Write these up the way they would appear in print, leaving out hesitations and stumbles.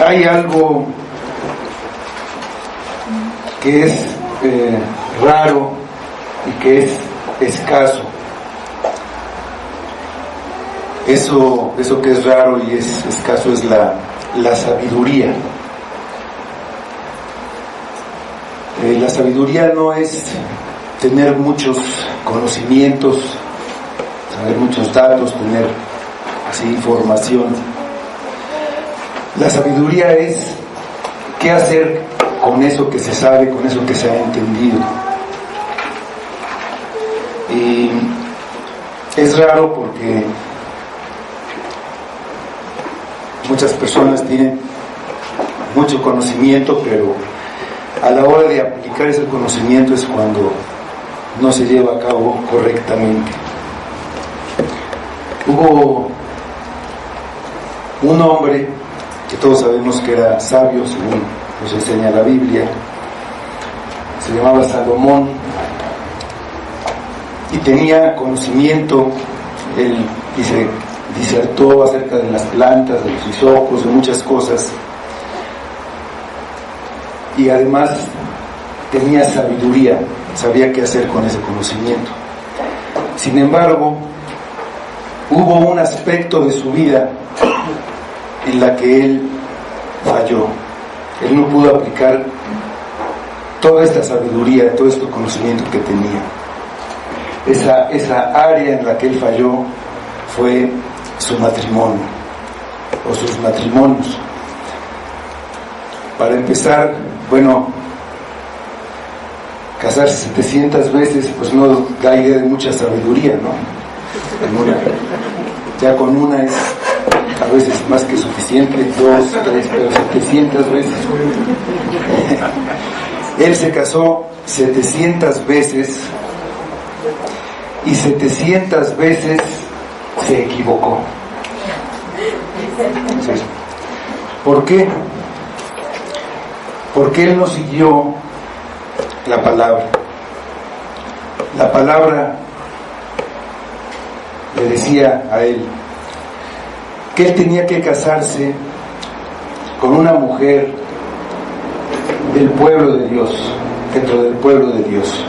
hay algo que es raro y que es escaso. Eso que es raro y es escaso es la sabiduría. La sabiduría no es tener muchos conocimientos, saber muchos datos, tener así información. La sabiduría es qué hacer con eso que se sabe, con eso que se ha entendido. Y es raro porque muchas personas tienen mucho conocimiento, pero a la hora de aplicar ese conocimiento es cuando no se lleva a cabo correctamente. Hubo un hombre que todos sabemos que era sabio, según nos enseña la Biblia, se llamaba Salomón, y tenía conocimiento. Él disertó acerca de las plantas, de los hisopos, de muchas cosas, y además tenía sabiduría, sabía qué hacer con ese conocimiento. Sin embargo, hubo un aspecto de su vida en la que él falló. Él no pudo aplicar toda esta sabiduría, todo este conocimiento que tenía. Esa área en la que él falló fue su matrimonio o sus matrimonios. Para empezar, bueno, casarse 700 veces pues no da idea de mucha sabiduría, ¿no? Ya con una es a veces más que suficiente, 2, 3, pero 700 veces. Él se casó 700 veces y 700 veces se equivocó. Entonces, ¿por qué? Porque él no siguió la palabra. La palabra le decía a él que él tenía que casarse con una mujer del pueblo de Dios, dentro del pueblo de Dios.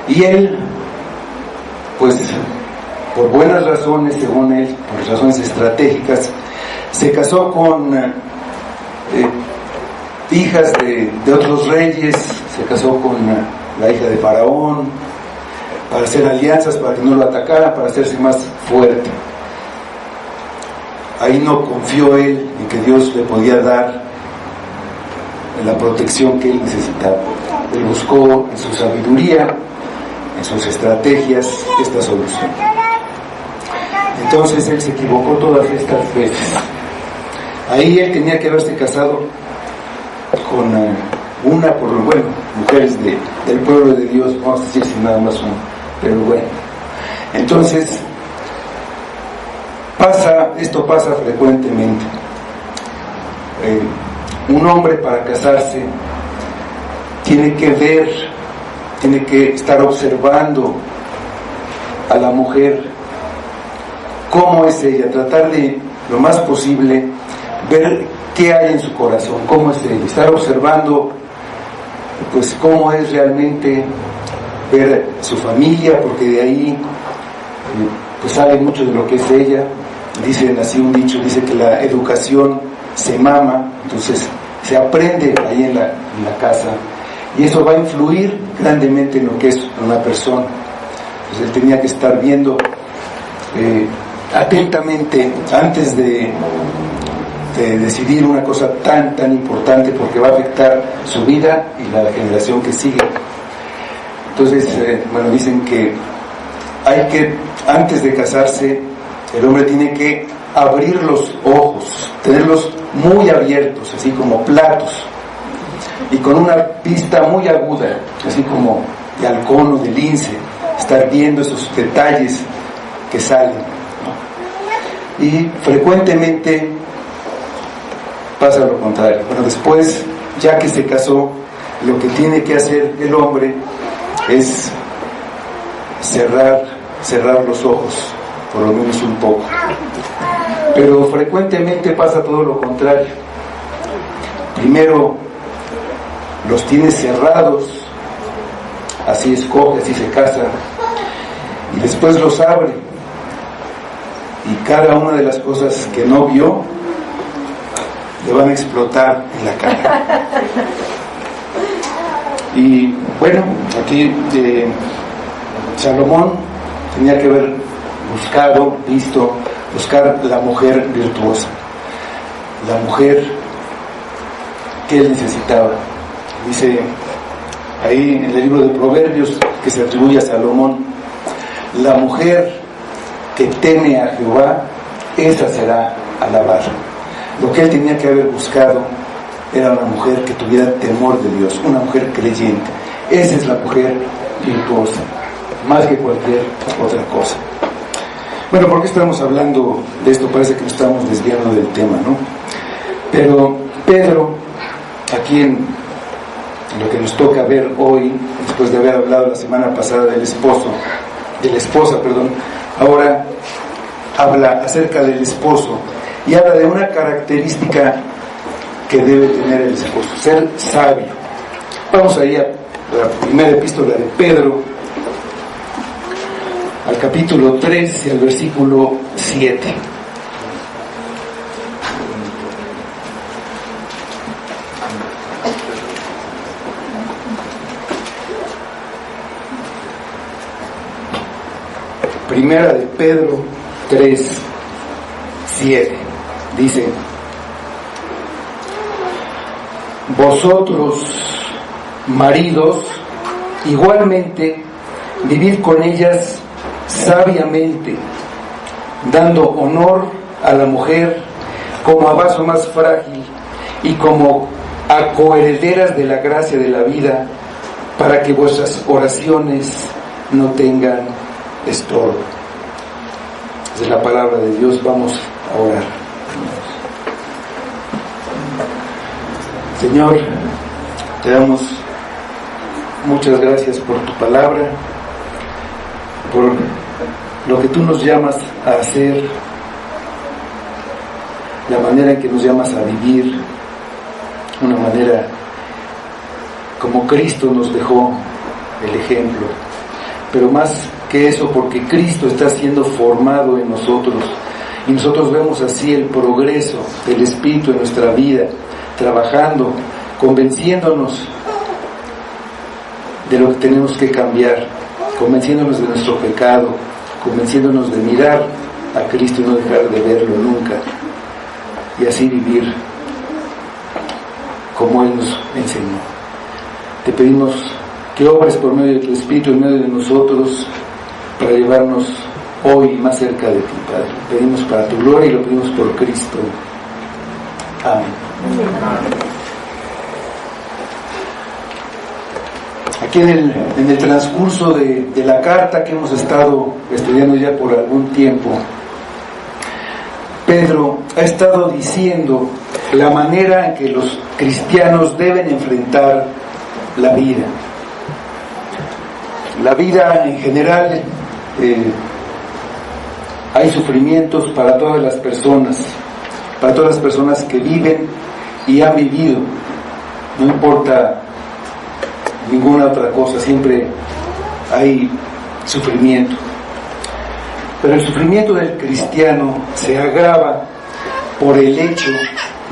Y él, pues, por buenas razones, según él, por razones estratégicas, se casó con hijas de otros reyes, se casó con la hija de Faraón, para hacer alianzas, para que no lo atacara, para hacerse más fuerte. Ahí no confió él en que Dios le podía dar la protección que él necesitaba. Él buscó en su sabiduría, en sus estrategias, esta solución. Entonces él se equivocó todas estas veces. Ahí él tenía que haberse casado con mujeres del pueblo de Dios, vamos a decir sin nada más una, pero bueno. Entonces esto pasa frecuentemente. Un hombre para casarse tiene que ver, tiene que estar observando a la mujer, cómo es ella, tratar de lo más posible ver qué hay en su corazón, cómo es ella, estar observando pues cómo es realmente, ver su familia, porque de ahí pues sale mucho de lo que es ella. Dicen así un dicho, dice que la educación se mama, entonces se aprende ahí en la casa, y eso va a influir grandemente en lo que es una persona. Entonces él tenía que estar viendo atentamente antes de decidir una cosa tan importante, porque va a afectar su vida y la generación que sigue. Entonces dicen que antes de casarse, el hombre tiene que abrir los ojos, tenerlos muy abiertos, así como platos, y con una vista muy aguda, así como de halcón o de lince, estar viendo esos detalles que salen, ¿no? Y frecuentemente pasa lo contrario. Después, ya que se casó, lo que tiene que hacer el hombre es cerrar los ojos, por lo menos un poco, Pero frecuentemente pasa todo lo contrario. Primero los tiene cerrados, así escoge, así se casa, y después los abre, y cada una de las cosas que no vio le van a explotar en la cara. Y bueno, aquí Salomón tenía que haber buscar la mujer virtuosa, la mujer que él necesitaba. Dice ahí en el libro de Proverbios, que se atribuye a Salomón: la mujer que teme a Jehová, esa será alabada. Lo que él tenía que haber buscado era una mujer que tuviera temor de Dios, una mujer creyente. Esa es la mujer virtuosa, más que cualquier otra cosa. Bueno, ¿por qué estamos hablando de esto? Parece que nos estamos desviando del tema, ¿no? Pero Pedro, aquí en lo que nos toca ver hoy, después de haber hablado la semana pasada de la esposa, ahora habla acerca del esposo y habla de una característica que debe tener el esposo: ser sabio. Vamos ahí a la primera epístola de Pedro, al capítulo 3 y al versículo 7. Primera de Pedro 3, 7 dice: vosotros, maridos, igualmente vivid con ellas sabiamente, dando honor a la mujer como a vaso más frágil y como a coherederas de la gracia de la vida, para que vuestras oraciones no tengan estorbo. Esa es la palabra de Dios. Vamos a orar. Señor, te damos muchas gracias por tu palabra, por lo que tú nos llamas a hacer, la manera en que nos llamas a vivir, una manera como Cristo nos dejó el ejemplo, pero más que eso, porque Cristo está siendo formado en nosotros y nosotros vemos así el progreso del Espíritu en nuestra vida, trabajando, convenciéndonos de lo que tenemos que cambiar, convenciéndonos de nuestro pecado, convenciéndonos de mirar a Cristo y no dejar de verlo nunca, y así vivir como Él nos enseñó. Te pedimos que obres por medio de tu Espíritu en medio de nosotros para llevarnos hoy más cerca de ti, Padre. Lo pedimos para tu gloria y lo pedimos por Cristo. Amén. Aquí en el transcurso de la carta que hemos estado estudiando ya por algún tiempo, Pedro ha estado diciendo la manera en que los cristianos deben enfrentar la vida. La vida en general, hay sufrimientos para todas las personas que viven y han vivido, no importa ninguna otra cosa, siempre hay sufrimiento. Pero el sufrimiento del cristiano se agrava por el hecho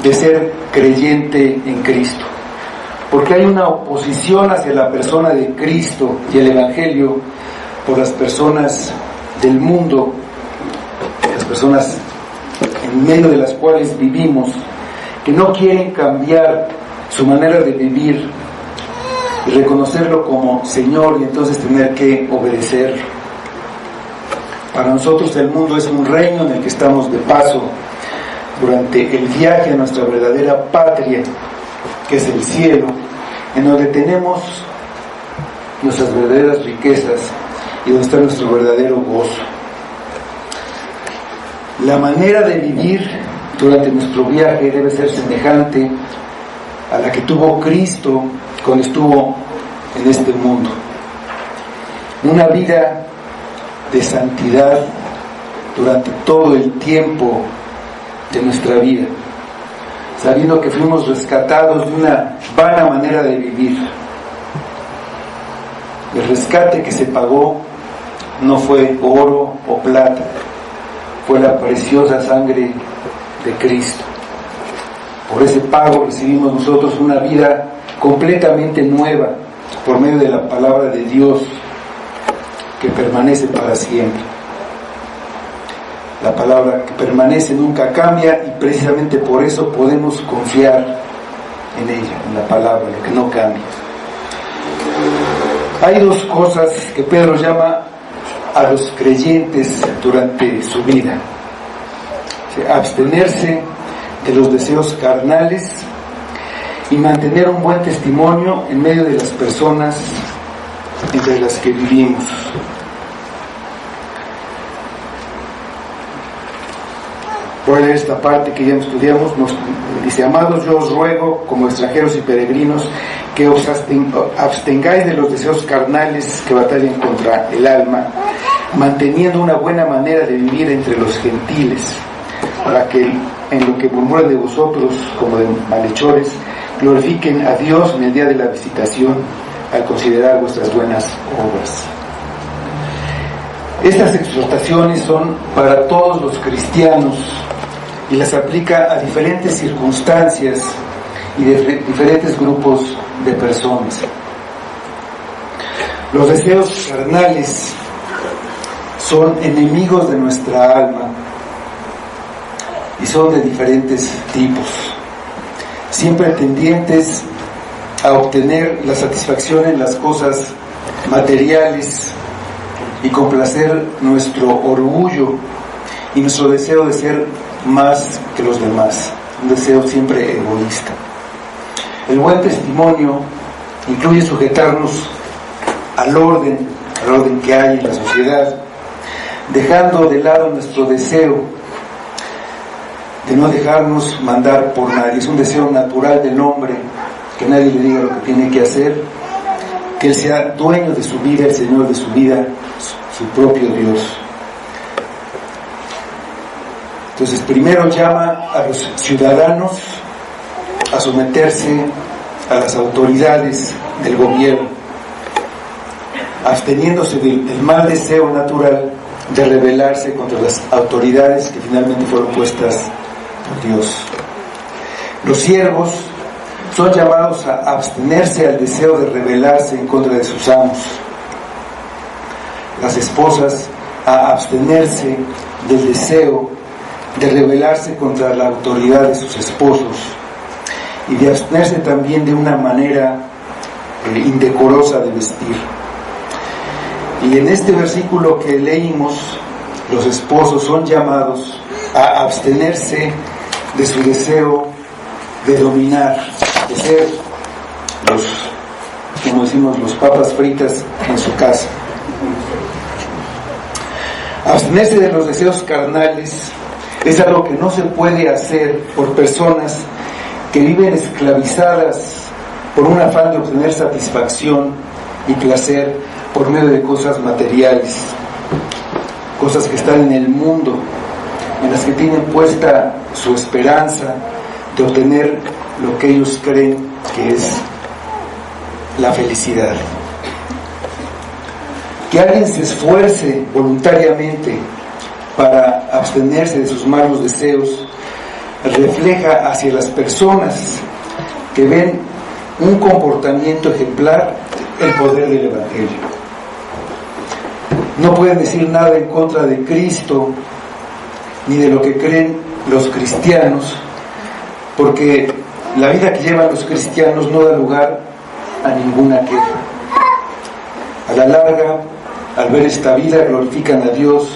de ser creyente en Cristo, porque hay una oposición hacia la persona de Cristo y el Evangelio por las personas del mundo, las personas en medio de las cuales vivimos, que no quieren cambiar su manera de vivir y reconocerlo como Señor y entonces tener que obedecer. Para nosotros el mundo es un reino en el que estamos de paso durante el viaje a nuestra verdadera patria, que es el cielo, en donde tenemos nuestras verdaderas riquezas y donde está nuestro verdadero gozo. La manera de vivir durante nuestro viaje debe ser semejante a la que tuvo Cristo cuando estuvo en este mundo. Una vida de santidad durante todo el tiempo de nuestra vida, sabiendo que fuimos rescatados de una vana manera de vivir. El rescate que se pagó no fue oro o plata, fue la preciosa sangre de Cristo. Por ese pago recibimos nosotros una vida completamente nueva por medio de la palabra de Dios que permanece para siempre. La palabra que permanece nunca cambia y precisamente por eso podemos confiar en ella, en la palabra, lo que no cambia. Hay dos cosas que Pedro llama a los creyentes durante su vida: abstenerse de los deseos carnales y mantener un buen testimonio en medio de las personas entre las que vivimos. Voy a leer esta parte que ya estudiamos. Nos dice: amados, yo os ruego, como extranjeros y peregrinos, que os abstengáis de los deseos carnales que batallan contra el alma, manteniendo una buena manera de vivir entre los gentiles, para que en lo que murmuran de vosotros como de malhechores, glorifiquen a Dios en el día de la visitación, al considerar vuestras buenas obras. Estas exhortaciones son para todos los cristianos y las aplica a diferentes circunstancias y de diferentes grupos de personas. Los deseos carnales son enemigos de nuestra alma y son de diferentes tipos, siempre tendientes a obtener la satisfacción en las cosas materiales y complacer nuestro orgullo y nuestro deseo de ser más que los demás, un deseo siempre egoísta. El buen testimonio incluye sujetarnos al orden que hay en la sociedad, dejando de lado nuestro deseo de no dejarnos mandar por nadie. Es un deseo natural del hombre que nadie le diga lo que tiene que hacer, que él sea dueño de su vida, el Señor de su vida, su propio Dios. Entonces, primero llama a los ciudadanos a someterse a las autoridades del gobierno, absteniéndose del mal deseo natural de rebelarse contra las autoridades que finalmente fueron puestas por Dios. Los siervos son llamados a abstenerse al deseo de rebelarse en contra de sus amos. Las esposas a abstenerse del deseo de rebelarse contra la autoridad de sus esposos y de abstenerse también de una manera indecorosa de vestir. Y en este versículo que leímos, los esposos son llamados a abstenerse de su deseo de dominar, de ser como decimos, los papas fritas en su casa. Abstenerse de los deseos carnales es algo que no se puede hacer por personas que viven esclavizadas por un afán de obtener satisfacción y placer por medio de cosas materiales, cosas que están en el mundo, en las que tienen puesta su esperanza de obtener lo que ellos creen que es la felicidad. Que alguien se esfuerce voluntariamente para abstenerse de sus malos deseos refleja hacia las personas que ven un comportamiento ejemplar el poder del Evangelio. No pueden decir nada en contra de Cristo ni de lo que creen los cristianos, porque la vida que llevan los cristianos no da lugar a ninguna queja. A la larga, al ver esta vida, glorifican a Dios.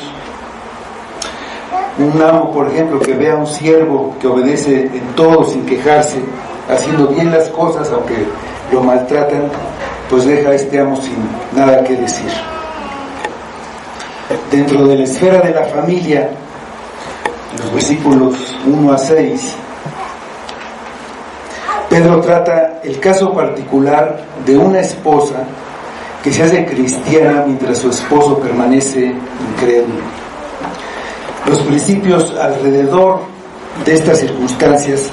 Un amo, por ejemplo, que vea a un siervo que obedece en todo sin quejarse, haciendo bien las cosas aunque lo maltratan, pues deja a este amo sin nada que decir. Dentro de la esfera de la familia, los versículos 1 a 6, Pedro trata el caso particular de una esposa que se hace cristiana mientras su esposo permanece incrédulo. Los principios alrededor de estas circunstancias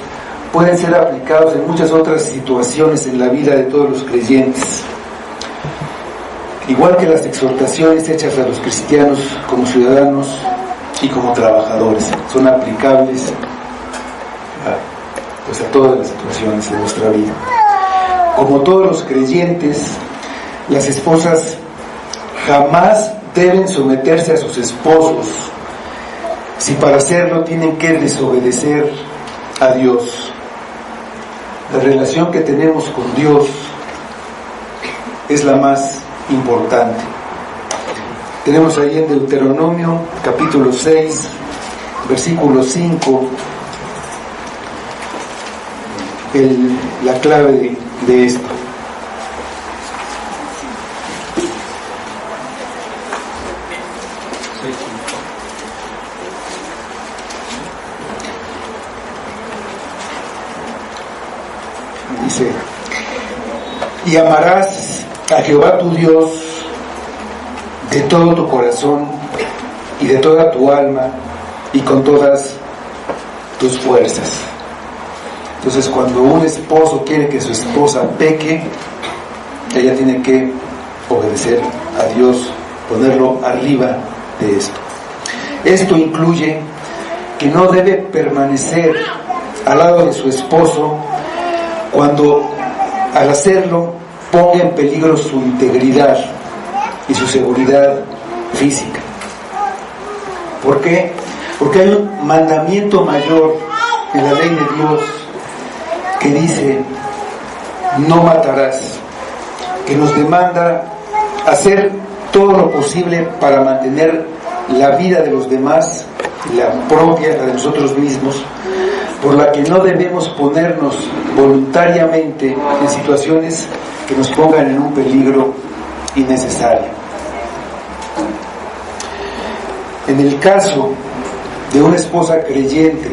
pueden ser aplicados en muchas otras situaciones en la vida de todos los creyentes. Igual que las exhortaciones hechas a los cristianos como ciudadanos y como trabajadores, son aplicables a todas las situaciones de nuestra vida. Como todos los creyentes, las esposas jamás deben someterse a sus esposos si para hacerlo tienen que desobedecer a Dios. La relación que tenemos con Dios es la más importante. Tenemos ahí en Deuteronomio capítulo 6 versículo 5 la clave de esto. Dice: y amarás a Jehová tu Dios de todo tu corazón y de toda tu alma y con todas tus fuerzas. Entonces, cuando un esposo quiere que su esposa peque, ella tiene que obedecer a Dios, ponerlo arriba de esto. Esto incluye que no debe permanecer al lado de su esposo cuando al hacerlo ponga en peligro su integridad y su seguridad física. ¿Por qué? Porque hay un mandamiento mayor en la ley de Dios que dice: no matarás, que nos demanda hacer todo lo posible para mantener la vida de los demás, la propia, la de nosotros mismos, por la que no debemos ponernos voluntariamente en situaciones que nos pongan en un peligro innecesario. En el caso de una esposa creyente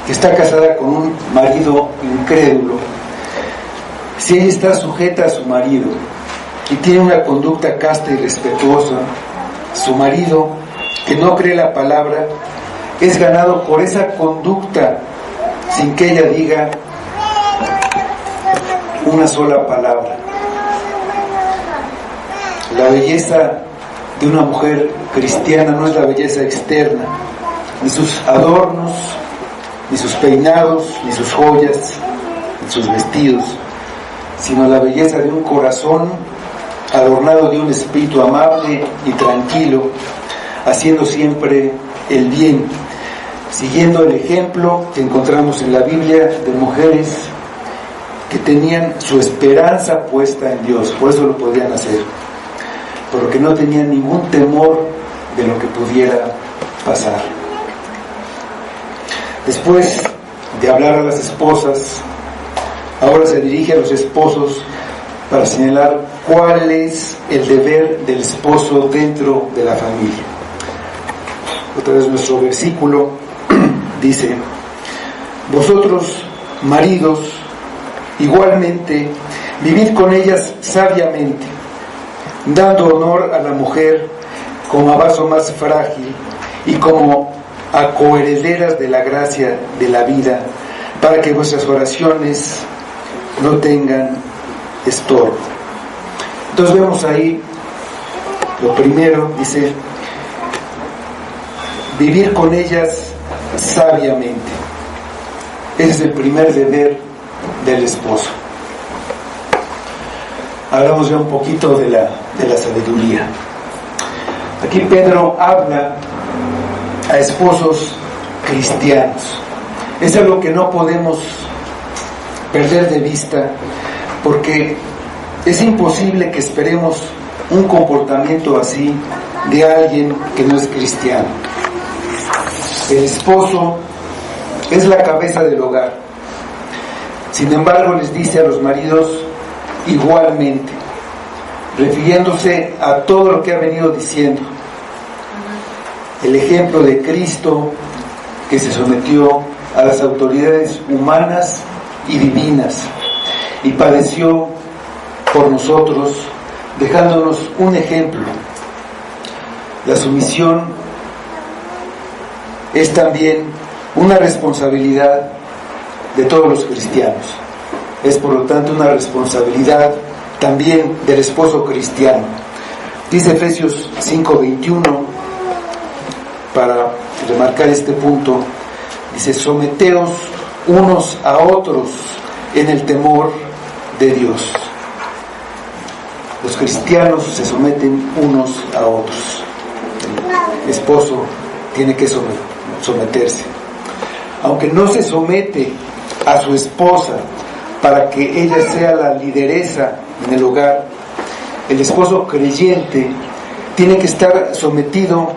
que está casada con un marido incrédulo, si ella está sujeta a su marido y tiene una conducta casta y respetuosa, su marido, que no cree la palabra, es ganado por esa conducta sin que ella diga una sola palabra. La belleza de una mujer cristiana no es la belleza externa, ni sus adornos, ni sus peinados, ni sus joyas, ni sus vestidos, sino la belleza de un corazón adornado de un espíritu amable y tranquilo, haciendo siempre el bien, siguiendo el ejemplo que encontramos en la Biblia de mujeres que tenían su esperanza puesta en Dios, por eso lo podían hacer, porque no tenían ningún temor de lo que pudiera pasar. Después de hablar a las esposas, ahora se dirige a los esposos para señalar cuál es el deber del esposo dentro de la familia. Otra vez nuestro versículo dice: vosotros, maridos, igualmente vivid con ellas sabiamente, dando honor a la mujer como a vaso más frágil y como a coherederas de la gracia de la vida, para que vuestras oraciones no tengan estorbo. Entonces vemos ahí, lo primero, dice, vivir con ellas sabiamente. Ese es el primer deber del esposo. Hablamos ya un poquito de la sabiduría. Aquí Pedro habla a esposos cristianos. Es algo que no podemos perder de vista, porque es imposible que esperemos un comportamiento así de alguien que no es cristiano. El esposo es la cabeza del hogar. Sin embargo, les dice a los maridos igualmente, refiriéndose a todo lo que ha venido diciendo. El ejemplo de Cristo, que se sometió a las autoridades humanas y divinas y padeció por nosotros, dejándonos un ejemplo. La sumisión es también una responsabilidad de todos los cristianos. Es por lo tanto una responsabilidad también del esposo cristiano. Dice Efesios 5:21, para remarcar este punto, dice: someteos unos a otros en el temor de Dios. Los cristianos se someten unos a otros. El esposo tiene que someterse. Aunque no se somete a su esposa para que ella sea la lideresa en el hogar, el esposo creyente tiene que estar sometido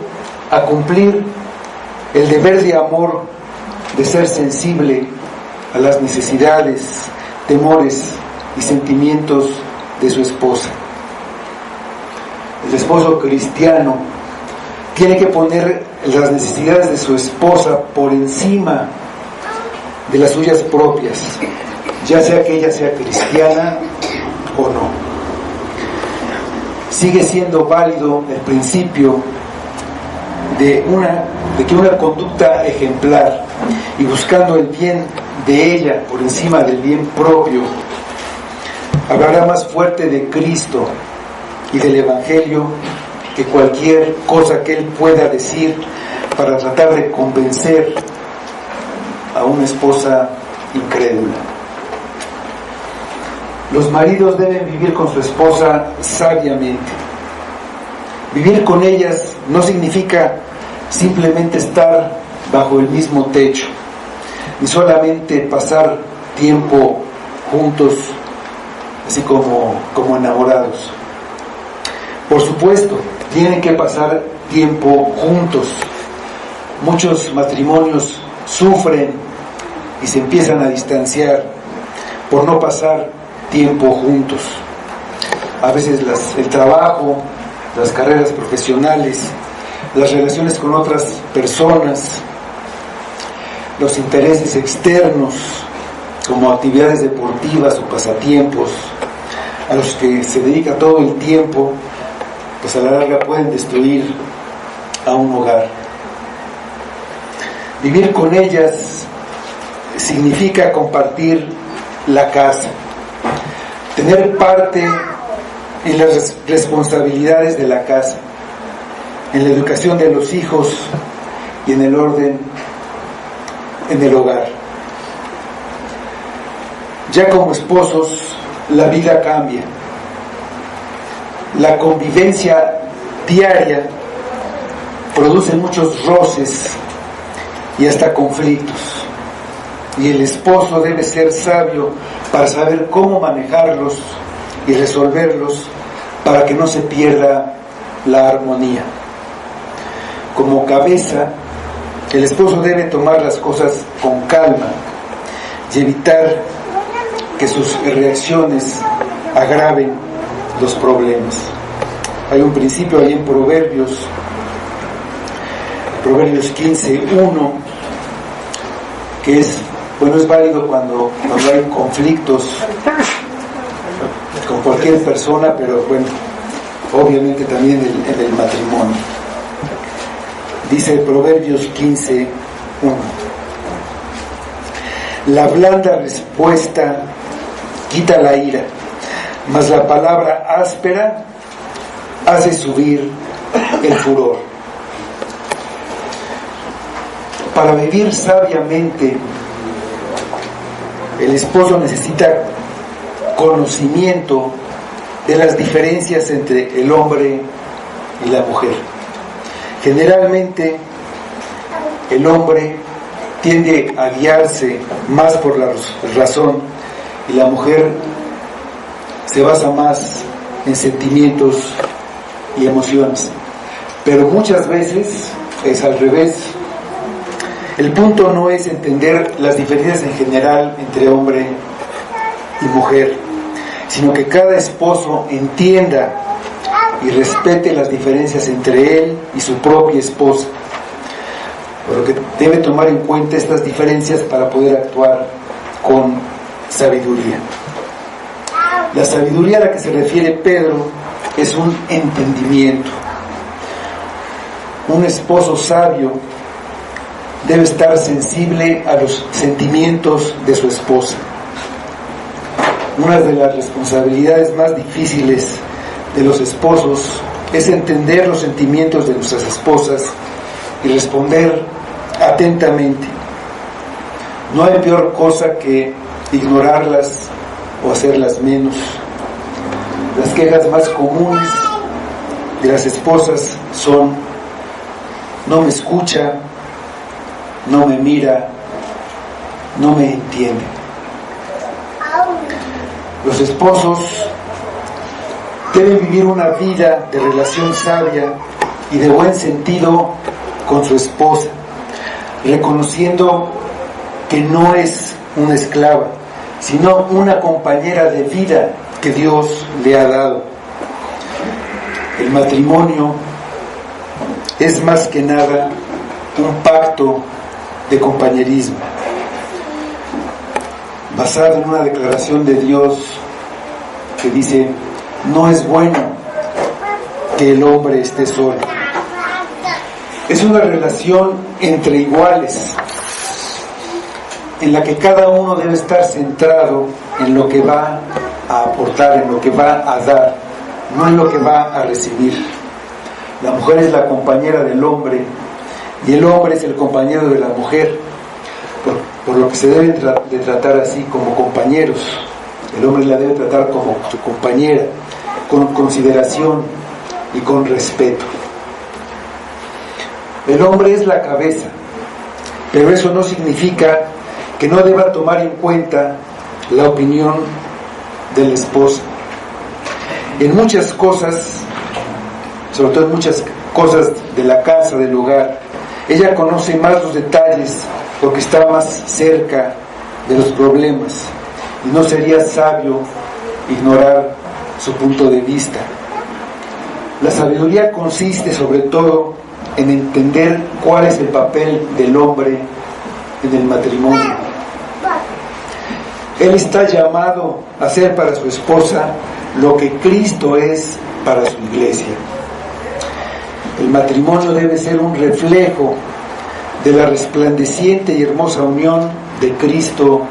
a cumplir el deber de amor, de ser sensible a las necesidades, temores y sentimientos de su esposa. El esposo cristiano tiene que poner las necesidades de su esposa por encima de las suyas propias, ya sea que ella sea cristiana o no. Sigue siendo válido el principio de que una conducta ejemplar y buscando el bien de ella por encima del bien propio hablará más fuerte de Cristo y del Evangelio que cualquier cosa que él pueda decir para tratar de convencer a una esposa incrédula. Los maridos deben vivir con su esposa sabiamente. Vivir con ellas no significa simplemente estar bajo el mismo techo, ni solamente pasar tiempo juntos, así como enamorados. Por supuesto, tienen que pasar tiempo juntos. Muchos matrimonios sufren y se empiezan a distanciar por no pasar tiempo juntos. A veces el trabajo, las carreras profesionales, las relaciones con otras personas, los intereses externos como actividades deportivas o pasatiempos a los que se dedica todo el tiempo, pues a la larga pueden destruir a un hogar. Vivir con ellas significa compartir la casa, tener parte en las responsabilidades de la casa, en la educación de los hijos y en el orden en el hogar. Ya como esposos, la vida cambia. La convivencia diaria produce muchos roces y hasta conflictos, y el esposo debe ser sabio para saber cómo manejarlos y resolverlos para que no se pierda la armonía. Como cabeza, el esposo debe tomar las cosas con calma y evitar que sus reacciones agraven los problemas. Hay un principio ahí en Proverbios 15:1, que es válido cuando hay conflictos con cualquier persona, pero obviamente también en el matrimonio. Dice Proverbios 15:1: la blanda respuesta quita la ira, mas la palabra áspera hace subir el furor. Para vivir sabiamente, el esposo necesita conocimiento de las diferencias entre el hombre y la mujer. Generalmente, el hombre tiende a guiarse más por la razón y la mujer se basa más en sentimientos y emociones. Pero muchas veces es al revés. El punto no es entender las diferencias en general entre hombre y mujer, sino que cada esposo entienda y respete las diferencias entre él y su propia esposa, por lo que debe tomar en cuenta estas diferencias para poder actuar con sabiduría. La sabiduría a la que se refiere Pedro es un entendimiento. Un esposo sabio debe estar sensible a los sentimientos de su esposa. Una de las responsabilidades más difíciles de los esposos es entender los sentimientos de nuestras esposas y responder atentamente. No hay peor cosa que ignorarlas o hacerlas menos. Las quejas más comunes de las esposas son: no me escucha, no me mira, no me entiende. Los esposos deben vivir una vida de relación sabia y de buen sentido con su esposa, reconociendo que no es una esclava, sino una compañera de vida que Dios le ha dado. El matrimonio es más que nada un pacto de compañerismo, basado en una declaración de Dios que dice: no es bueno que el hombre esté solo. Es una relación entre iguales, en la que cada uno debe estar centrado en lo que va a aportar, en lo que va a dar, no en lo que va a recibir. La mujer es la compañera del hombre y el hombre es el compañero de la mujer, por lo que se deben de tratar así, como compañeros. El hombre la debe tratar como su compañera, con consideración y con respeto. El hombre es la cabeza, pero eso no significa que no deba tomar en cuenta la opinión de la esposa. En muchas cosas, sobre todo en muchas cosas de la casa, del hogar, ella conoce más los detalles porque está más cerca de los problemas, y no sería sabio ignorar su punto de vista. La sabiduría consiste sobre todo en entender cuál es el papel del hombre en el matrimonio. Él está llamado a ser para su esposa lo que Cristo es para su iglesia. El matrimonio debe ser un reflejo de la resplandeciente y hermosa unión de Cristo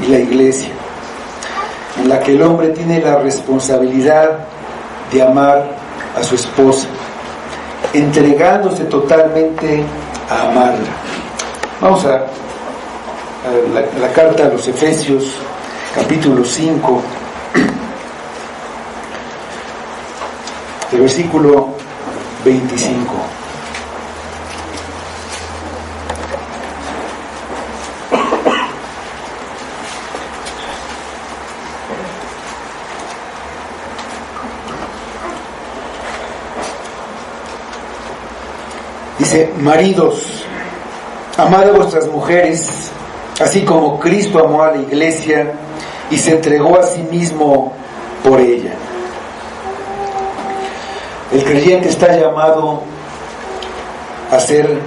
y la iglesia, en la que el hombre tiene la responsabilidad de amar a su esposa, entregándose totalmente a amarla. Vamos a la carta a los Efesios, capítulo 5, el versículo 25. Dice: maridos, amad a vuestras mujeres, así como Cristo amó a la iglesia y se entregó a sí mismo por ella. El creyente está llamado a ser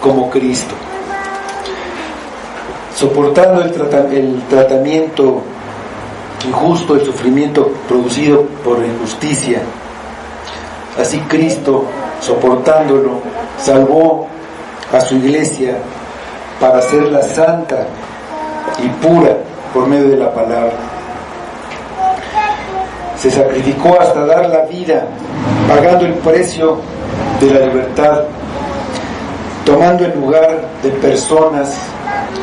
como Cristo, soportando el tratamiento injusto, el sufrimiento producido por la injusticia. Así Cristo, soportándolo, salvó a su iglesia para hacerla santa y pura por medio de la palabra. Se sacrificó hasta dar la vida, pagando el precio de la libertad, tomando el lugar de personas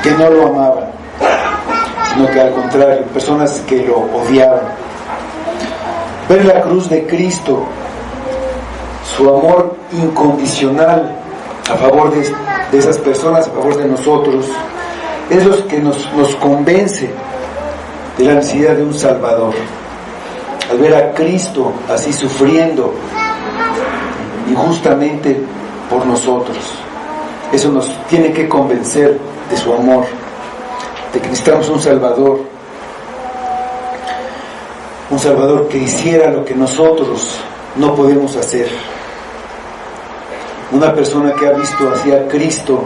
que no lo amaban, sino que al contrario, personas que lo odiaban. Ver la cruz de Cristo, su amor incondicional a favor de esas personas, a favor de nosotros, es lo que nos convence de la necesidad de un Salvador. Al ver a Cristo así sufriendo injustamente por nosotros, eso nos tiene que convencer de su amor, de que necesitamos un Salvador que hiciera lo que nosotros no podemos hacer. Una persona que ha visto hacia Cristo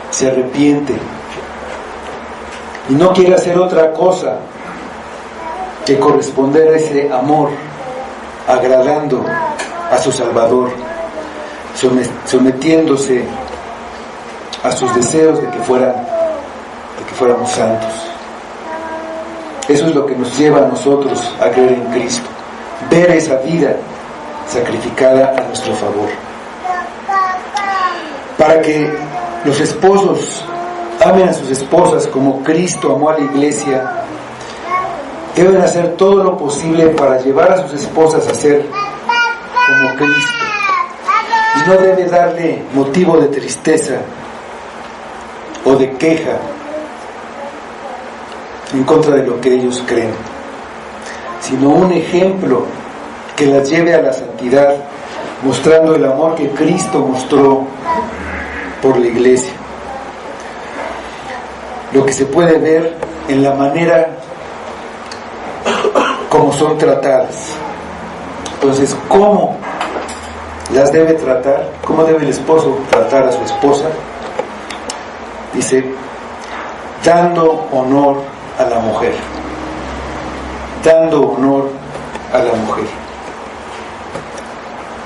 se arrepiente y no quiere hacer otra cosa que corresponder a ese amor, agradando a su Salvador, sometiéndose a sus deseos de que fuéramos santos. Eso es lo que nos lleva a nosotros a creer en Cristo, ver esa vida sacrificada a nuestro favor. Para que los esposos amen a sus esposas como Cristo amó a la iglesia, deben hacer todo lo posible para llevar a sus esposas a ser como Cristo, y no debe darle motivo de tristeza o de queja en contra de lo que ellos creen, sino un ejemplo que las lleve a la santidad, mostrando el amor que Cristo mostró por la iglesia. Lo que se puede ver en la manera como son tratadas. Entonces, ¿cómo las debe tratar? ¿Cómo debe el esposo tratar a su esposa? Dice, dando honor a la mujer. Dando honor a la mujer.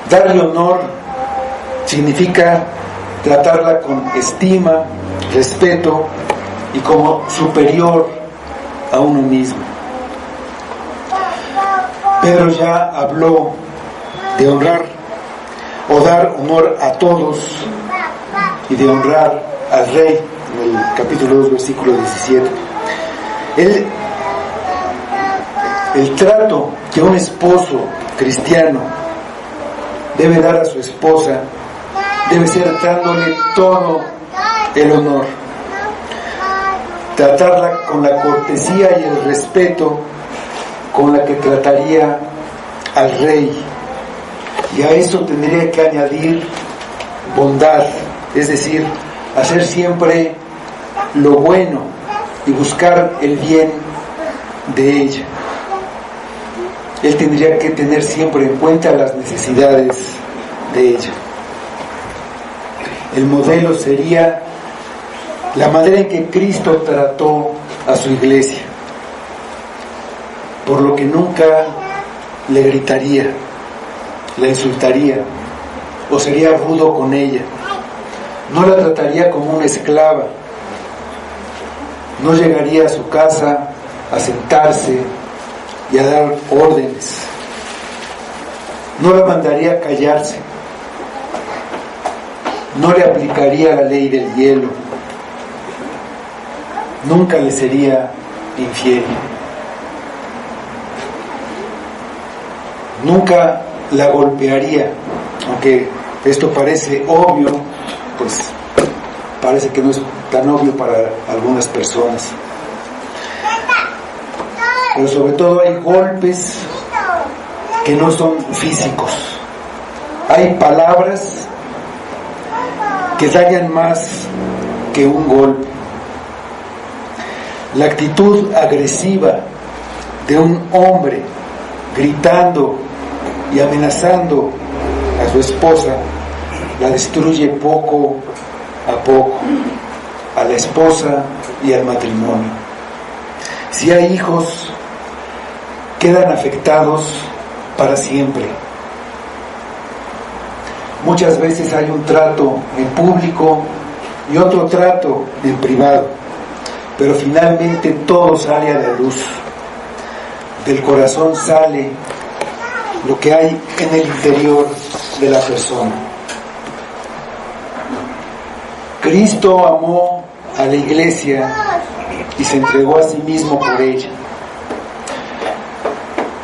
Darle honor significa tratarla con estima, respeto y como superior a uno mismo. Pedro ya habló de honrar o dar honor a todos y de honrar al rey en el capítulo 2, versículo 17. El trato que un esposo cristiano debe dar a su esposa debe ser dándole todo el honor, tratarla con la cortesía y el respeto con la que trataría al rey, y a eso tendría que añadir bondad, es decir, hacer siempre lo bueno y buscar el bien de ella. Él tendría que tener siempre en cuenta las necesidades de ella. El modelo sería la manera en que Cristo trató a su iglesia, por lo que nunca le gritaría, la insultaría o sería rudo con ella. No la trataría como una esclava, no llegaría a su casa a sentarse y a dar órdenes, no la mandaría a callarse, no le aplicaría la ley del hielo, nunca le sería infiel, nunca la golpearía, aunque esto parece obvio, pues parece que no es tan obvio para algunas personas. Pero sobre todo hay golpes que no son físicos. Hay palabras que dañan más que un golpe. La actitud agresiva de un hombre gritando y amenazando a su esposa la destruye poco a poco a la esposa y al matrimonio. Si hay hijos, quedan afectados para siempre. Muchas veces hay un trato en público y otro trato en privado, pero finalmente todo sale a la luz. Del corazón sale lo que hay en el interior de la persona. Cristo amó a la iglesia y se entregó a sí mismo por ella.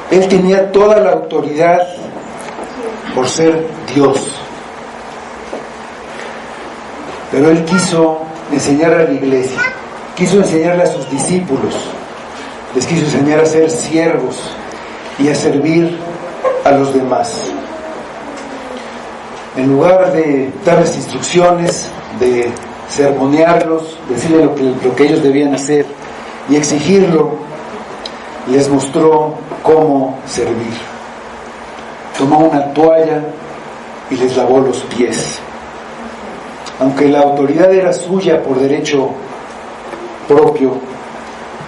Él tenía toda la autoridad por ser Dios, pero Él quiso enseñar a la iglesia, quiso enseñarle a sus discípulos, les quiso enseñar a ser siervos y a servir a los demás. En lugar de darles instrucciones, de sermonearlos, decirles lo que ellos debían hacer y exigirlo, les mostró cómo servir. Tomó una toalla y les lavó los pies. Aunque la autoridad era suya por derecho propio,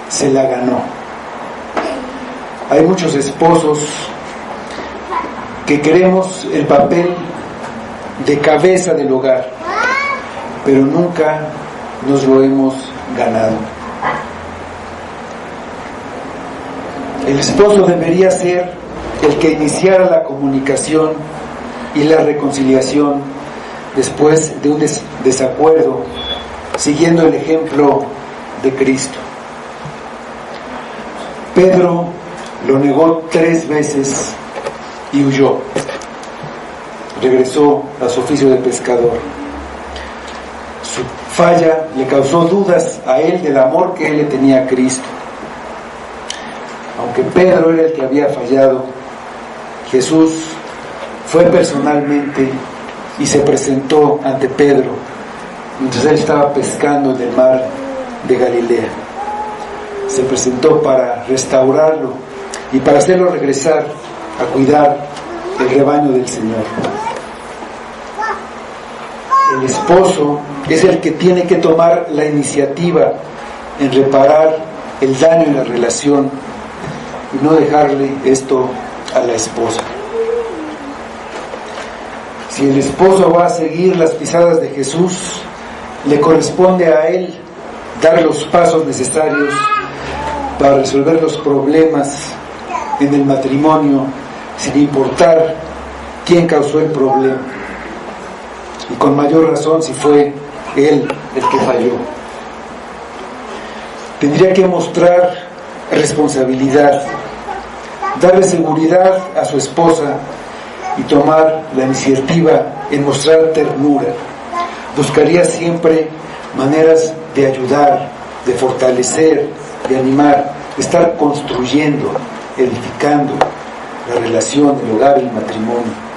se la ganó. Hay muchos esposos que queremos el papel de cabeza del hogar, pero nunca nos lo hemos ganado. El esposo debería ser el que iniciara la comunicación y la reconciliación después de un desacuerdo, siguiendo el ejemplo de Cristo. Pedro lo negó 3 veces y huyó. Regresó a su oficio de pescador. Su falla le causó dudas a él del amor que él le tenía a Cristo. Aunque Pedro era el que había fallado, Jesús fue personalmente y se presentó ante Pedro mientras él estaba pescando en el mar de Galilea. Se presentó para restaurarlo y para hacerlo regresar a cuidar el rebaño del Señor. El esposo es el que tiene que tomar la iniciativa en reparar el daño en la relación y no dejarle esto a la esposa. Si el esposo va a seguir las pisadas de Jesús, le corresponde a él dar los pasos necesarios para resolver los problemas en el matrimonio, sin importar quién causó el problema, y con mayor razón si fue él el que falló. Tendría que mostrar responsabilidad, darle seguridad a su esposa y tomar la iniciativa en mostrar ternura. Buscaría siempre maneras de ayudar, de fortalecer, de animar, de estar construyendo, edificando la relación, el hogar, el matrimonio.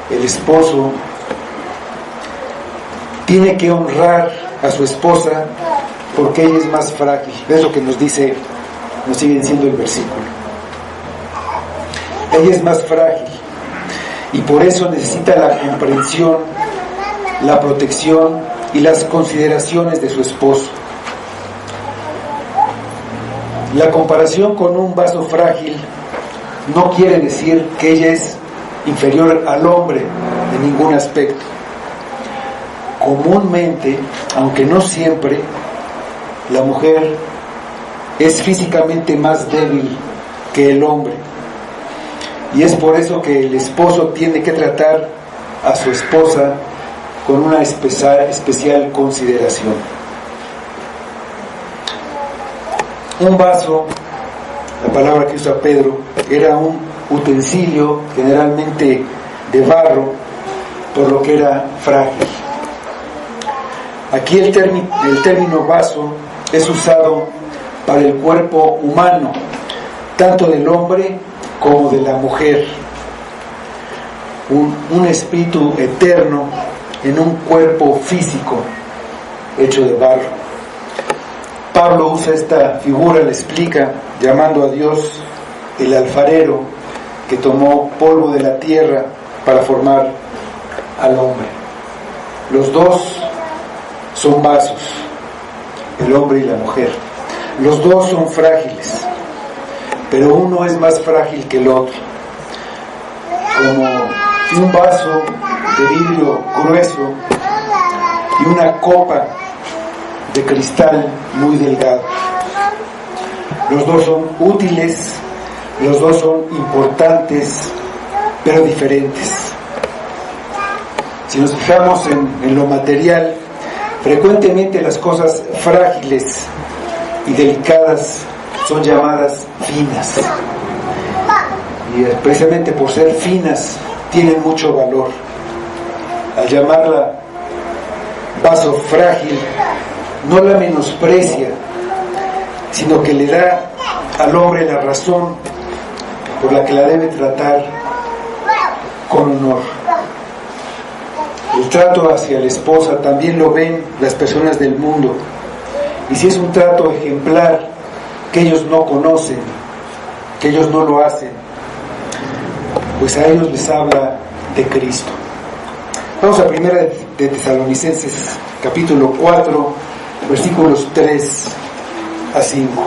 El esposo tiene que honrar a su esposa porque ella es más frágil. Es lo que nos sigue diciendo el versículo. Ella es más frágil y por eso necesita la comprensión, la protección y las consideraciones de su esposo. La comparación con un vaso frágil no quiere decir que ella es inferior al hombre en ningún aspecto. Comúnmente, aunque no siempre, la mujer es físicamente más débil que el hombre. Y es por eso que el esposo tiene que tratar a su esposa con una especial consideración. Un vaso, la palabra que usa Pedro, era un utensilio generalmente de barro, por lo que era frágil. Aquí el término vaso es usado para el cuerpo humano, tanto del hombre como de la mujer. Un espíritu eterno en un cuerpo físico hecho de barro. Pablo usa esta figura, le explica, llamando a Dios el alfarero que tomó polvo de la tierra para formar al hombre. Los dos son vasos, el hombre y la mujer. Los dos son frágiles, pero uno es más frágil que el otro. Como un vaso de vidrio grueso y una copa de cristal muy delgado. Los dos son útiles, los dos son importantes, pero diferentes. Si nos fijamos en lo material, frecuentemente las cosas frágiles y delicadas son llamadas finas. Y precisamente por ser finas, tienen mucho valor. Al llamarla vaso frágil, no la menosprecia, sino que le da al hombre la razón por la que la debe tratar con honor. El trato hacia la esposa también lo ven las personas del mundo, y si es un trato ejemplar que ellos no conocen, que ellos no lo hacen, pues a ellos les habla de Cristo. Vamos a 1 de Tesalonicenses capítulo 4, versículos 3 a 5.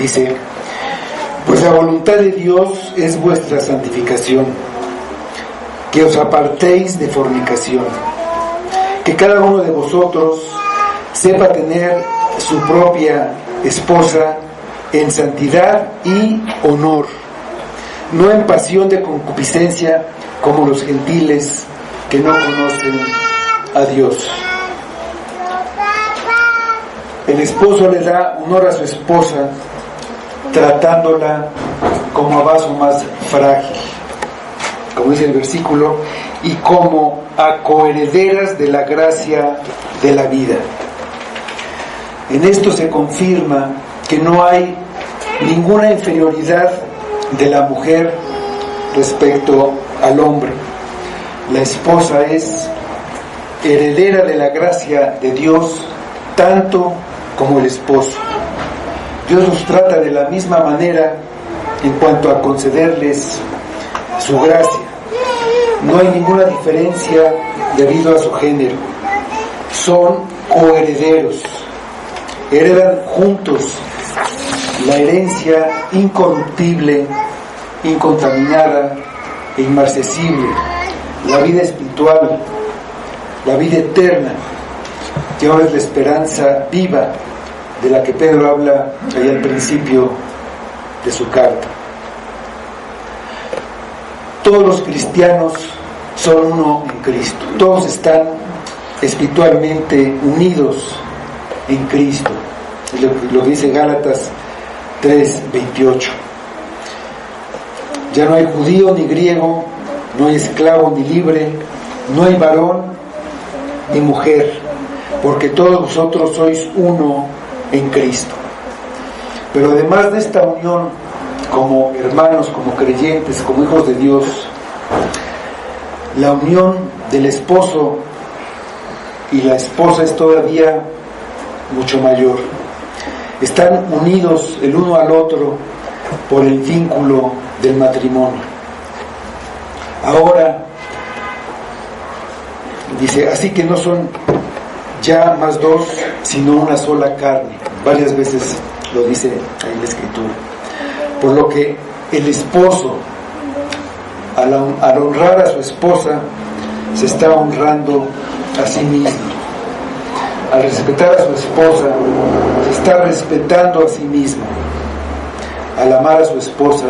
Dice: pues la voluntad de Dios es vuestra santificación, que os apartéis de fornicación, que cada uno de vosotros sepa tener su propia esposa en santidad y honor, no en pasión de concupiscencia como los gentiles que no conocen a Dios. El esposo le da honor a su esposa tratándola como a vaso más frágil, como dice el versículo, y como a coherederas de la gracia de la vida. En esto se confirma que no hay ninguna inferioridad de la mujer respecto al hombre. La esposa es heredera de la gracia de Dios tanto como el esposo. Dios los trata de la misma manera en cuanto a concederles su gracia. No hay ninguna diferencia debido a su género. Son coherederos. Heredan juntos la herencia incorruptible, incontaminada e inmarcesible, la vida espiritual, la vida eterna, que ahora es la esperanza viva de la que Pedro habla ahí al principio de su carta. Todos los cristianos son uno en Cristo. Todos están espiritualmente unidos en Cristo. Lo dice Gálatas 3:28. Ya no hay judío ni griego, no hay esclavo ni libre, no hay varón ni mujer, porque todos vosotros sois uno en Cristo. Pero además de esta unión como hermanos, como creyentes, como hijos de Dios, la unión del esposo y la esposa es todavía mucho mayor. Están unidos el uno al otro por el vínculo del matrimonio. Ahora dice: así que no son ya más dos, sino una sola carne. Varias veces lo dice ahí en la Escritura. Por lo que el esposo, al honrar a su esposa, se está honrando a sí mismo. Al respetar a su esposa, se está respetando a sí mismo. Al amar a su esposa,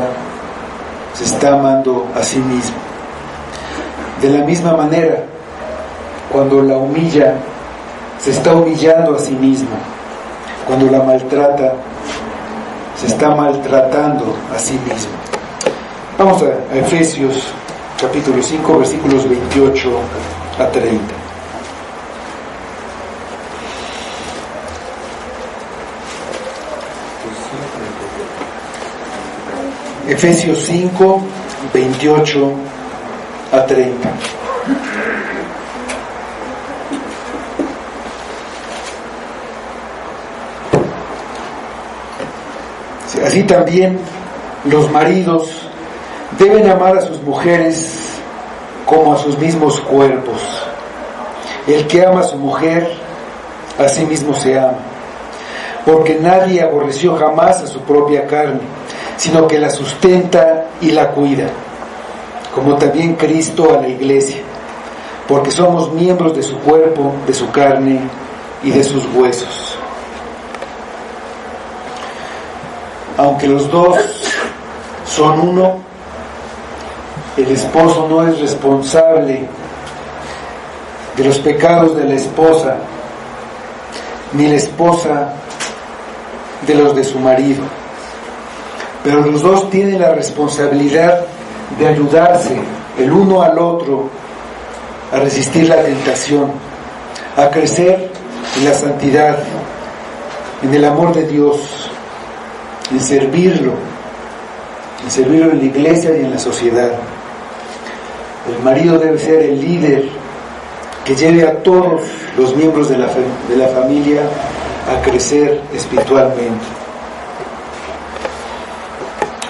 se está amando a sí mismo. De la misma manera, cuando la humilla, se está humillando a sí mismo. Cuando la maltrata, se está maltratando a sí mismo. Vamos a Efesios capítulo 5, versículos 28 a 30. Efesios 5, 28 a 30. Así también los maridos deben amar a sus mujeres como a sus mismos cuerpos. El que ama a su mujer, a sí mismo se ama. Porque nadie aborreció jamás a su propia carne, sino que la sustenta y la cuida, como también Cristo a la iglesia, porque somos miembros de su cuerpo, de su carne y de sus huesos. Aunque los dos son uno, el esposo no es responsable de los pecados de la esposa, ni la esposa de los de su marido. Pero los dos tienen la responsabilidad de ayudarse el uno al otro a resistir la tentación, a crecer en la santidad, en el amor de Dios, en servirlo en la iglesia y en la sociedad. El marido debe ser el líder que lleve a todos los miembros de la familia a crecer espiritualmente.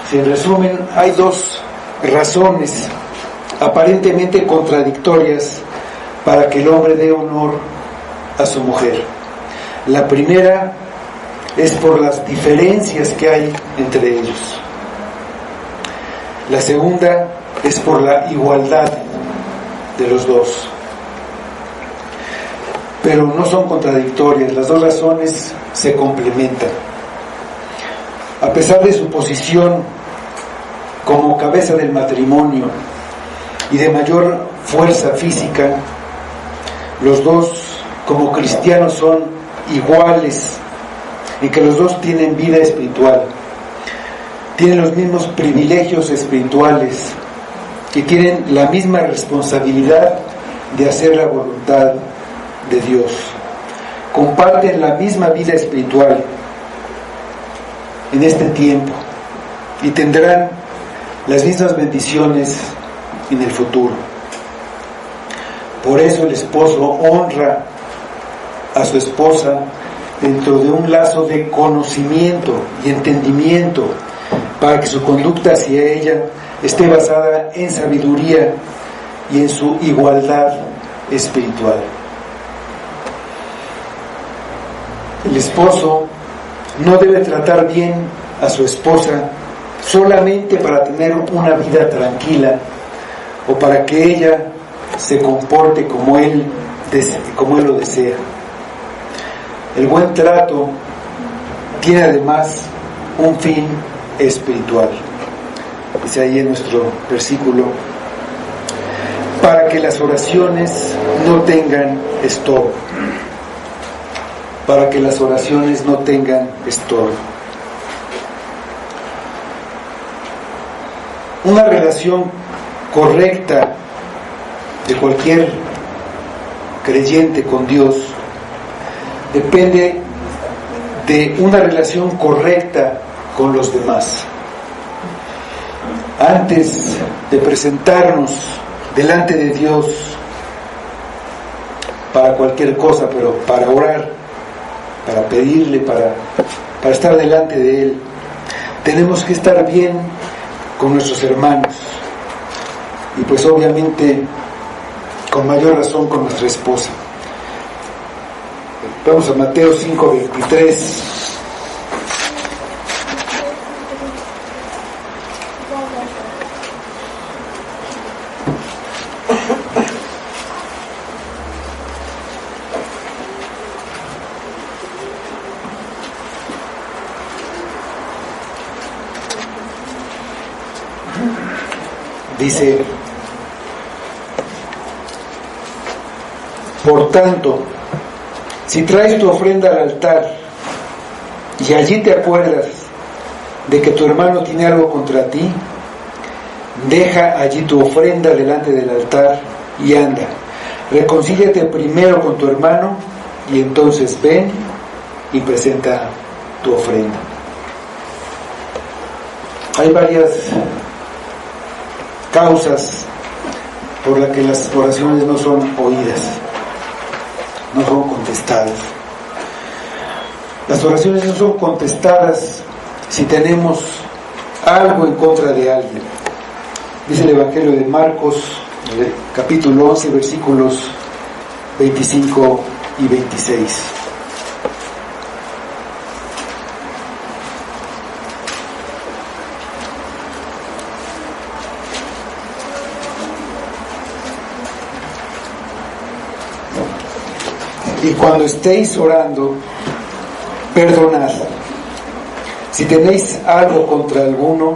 Si en resumen, hay dos razones aparentemente contradictorias para que el hombre dé honor a su mujer. La primera es por las diferencias que hay entre ellos. La segunda es por la igualdad de los dos. Pero no son contradictorias, las dos razones se complementan. A pesar de su posición como cabeza del matrimonio y de mayor fuerza física, los dos como cristianos son iguales en que los dos tienen vida espiritual, tienen los mismos privilegios espirituales y tienen la misma responsabilidad de hacer la voluntad de Dios. Comparten la misma vida espiritual en este tiempo y tendrán las mismas bendiciones en el futuro. Por eso el esposo honra a su esposa dentro de un lazo de conocimiento y entendimiento, para que su conducta hacia ella esté basada en sabiduría y en su igualdad espiritual. El esposo no debe tratar bien a su esposa solamente para tener una vida tranquila o para que ella se comporte como él lo desea. El buen trato tiene además un fin espiritual. Dice ahí en nuestro versículo: para que las oraciones no tengan estorbo. Para que las oraciones no tengan estorbo. Una relación correcta de cualquier creyente con Dios depende de una relación correcta con los demás. Antes de presentarnos delante de Dios para cualquier cosa, pero para orar, para pedirle, para estar delante de Él, tenemos que estar bien con nuestros hermanos y pues obviamente con mayor razón con nuestra esposa. Vamos a Mateo 5:23. Dice: por tanto, si traes tu ofrenda al altar y allí te acuerdas de que tu hermano tiene algo contra ti, deja allí tu ofrenda delante del altar y anda, reconcíliate primero con tu hermano y entonces ven y presenta tu ofrenda. Hay varias causas por las que las oraciones no son oídas, no son contestadas. Las oraciones no son contestadas si tenemos algo en contra de alguien. Dice el Evangelio de Marcos, capítulo 11, versículos 25 y 26. Y cuando estéis orando, perdonad, si tenéis algo contra alguno,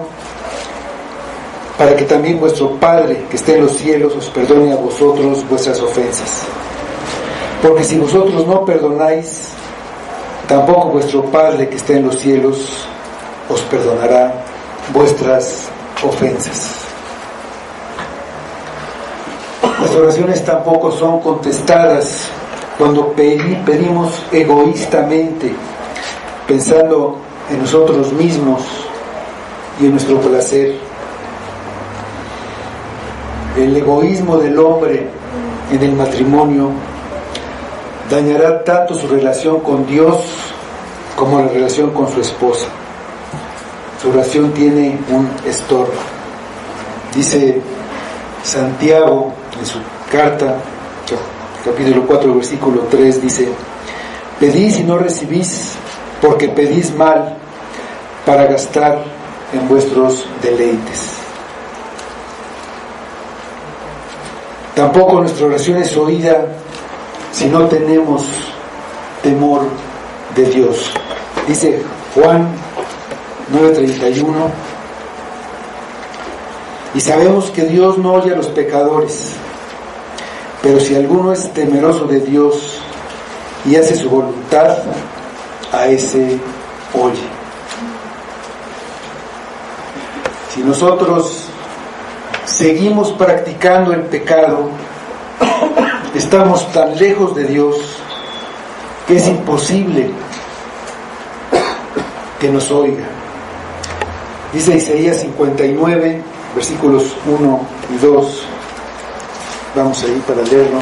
para que también vuestro Padre que esté en los cielos os perdone a vosotros vuestras ofensas. Porque si vosotros no perdonáis, tampoco vuestro Padre que esté en los cielos os perdonará vuestras ofensas. Las oraciones tampoco son contestadas cuando pedimos egoístamente, pensando en nosotros mismos y en nuestro placer. El egoísmo del hombre en el matrimonio dañará tanto su relación con Dios como la relación con su esposa. Su oración tiene un estorbo. Dice Santiago en su carta, capítulo 4, versículo 3, dice: pedís y no recibís, porque pedís mal para gastar en vuestros deleites. Tampoco nuestra oración es oída si no tenemos temor de Dios. Dice Juan 9:31, y sabemos que Dios no oye a los pecadores, pero si alguno es temeroso de Dios y hace su voluntad, a ese oye. Si nosotros seguimos practicando el pecado, estamos tan lejos de Dios que es imposible que nos oiga. Dice Isaías 59, versículos 1 y 2. Vamos ahí para leerlo.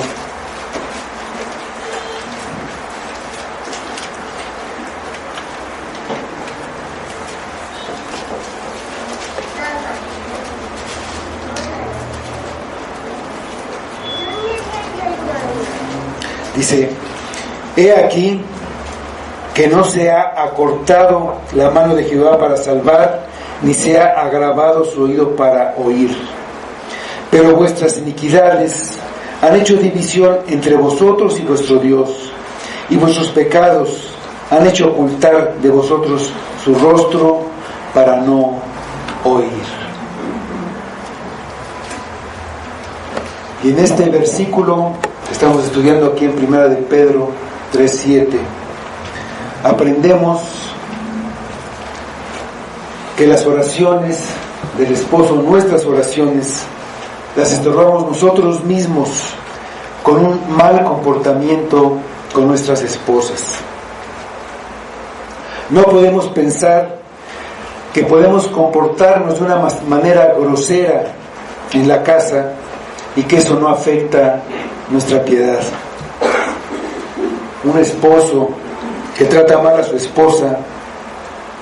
Dice: he aquí que no se ha acortado la mano de Jehová para salvar, ni se ha agravado su oído para oír. Pero vuestras iniquidades han hecho división entre vosotros y vuestro Dios, y vuestros pecados han hecho ocultar de vosotros su rostro para no oír. Y en este versículo estamos estudiando aquí en 1 de Pedro 3:7. Aprendemos que las oraciones del esposo, nuestras oraciones, las estorbamos nosotros mismos con un mal comportamiento con nuestras esposas. No podemos pensar que podemos comportarnos de una manera grosera en la casa y que eso no afecta nuestra piedad. Un esposo que trata mal a su esposa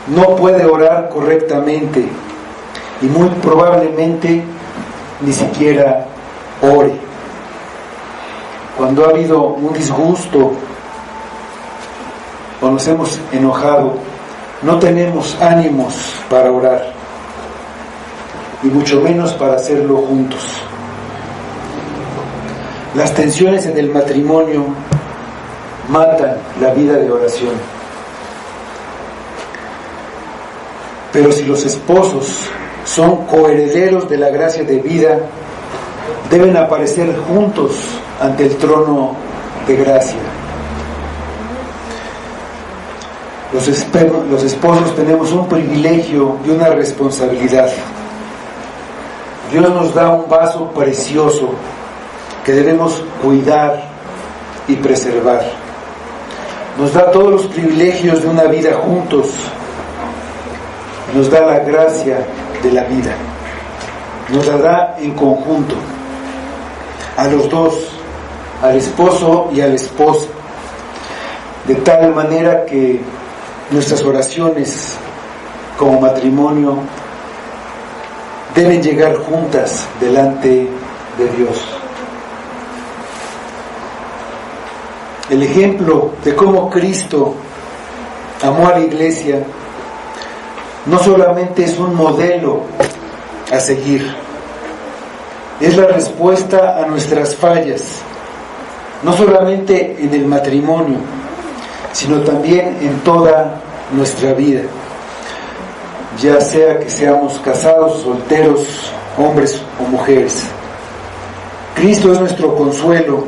no puede orar correctamente y muy probablemente ni siquiera ore. Cuando ha habido un disgusto o nos hemos enojado, no tenemos ánimos para orar y mucho menos para hacerlo juntos. Las tensiones en el matrimonio matan la vida de oración. Pero si los esposos son coherederos de la gracia de vida, deben aparecer juntos ante el trono de gracia. Los esposos tenemos un privilegio y una responsabilidad. Dios nos da un vaso precioso que debemos cuidar y preservar. Nos da todos los privilegios de una vida juntos. Nos da la gracia de la vida. Nos la da en conjunto. A los dos, al esposo y a la esposa. De tal manera que nuestras oraciones como matrimonio deben llegar juntas delante de Dios. El ejemplo de cómo Cristo amó a la iglesia no solamente es un modelo a seguir, es la respuesta a nuestras fallas, no solamente en el matrimonio, sino también en toda nuestra vida, ya sea que seamos casados, solteros, hombres o mujeres. Cristo es nuestro consuelo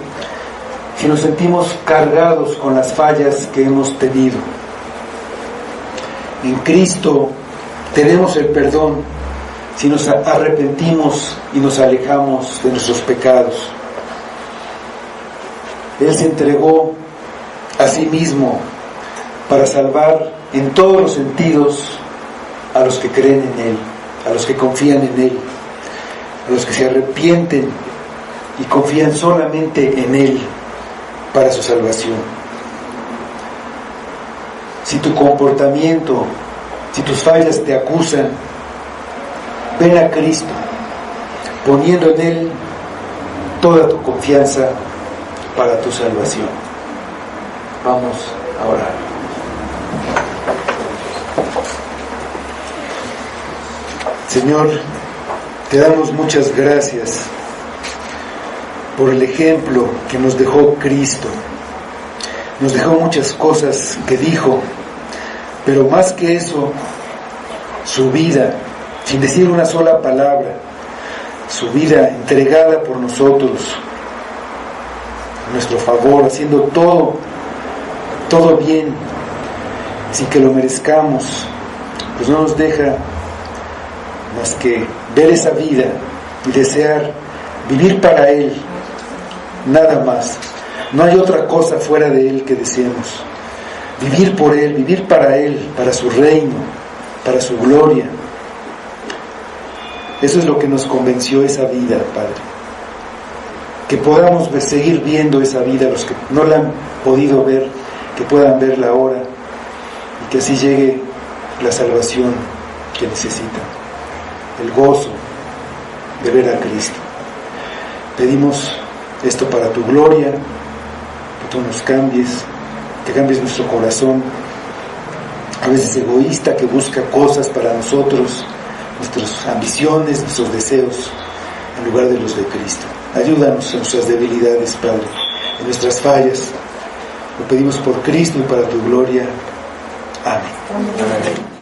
si nos sentimos cargados con las fallas que hemos tenido. En Cristo tenemos el perdón si nos arrepentimos y nos alejamos de nuestros pecados. Él se entregó a sí mismo para salvar en todos los sentidos a los que creen en Él, a los que confían en Él, a los que se arrepienten y confían solamente en Él para su salvación. Si tu comportamiento, si tus fallas te acusan, ven a Cristo, poniendo en Él toda tu confianza para tu salvación. Vamos a orar. Señor, te damos muchas gracias por el ejemplo que nos dejó Cristo. Nos dejó muchas cosas que dijo, pero más que eso, su vida, sin decir una sola palabra, su vida entregada por nosotros, a nuestro favor, haciendo todo bien, sin que lo merezcamos, pues no nos deja más que ver esa vida y desear vivir para Él, nada más. No hay otra cosa fuera de Él que deseemos. Vivir por Él, vivir para Él, para su reino, para su gloria. Eso es lo que nos convenció esa vida, Padre. Que podamos seguir viendo esa vida, los que no la han podido ver, que puedan verla ahora, y que así llegue la salvación que necesitan, el gozo de ver a Cristo. Pedimos esto para tu gloria, que tú nos cambies, que cambies nuestro corazón, a veces egoísta, que busca cosas para nosotros, nuestras ambiciones, nuestros deseos, en lugar de los de Cristo. Ayúdanos en nuestras debilidades, Padre, en nuestras fallas. Lo pedimos por Cristo y para tu gloria. Amén. Amén.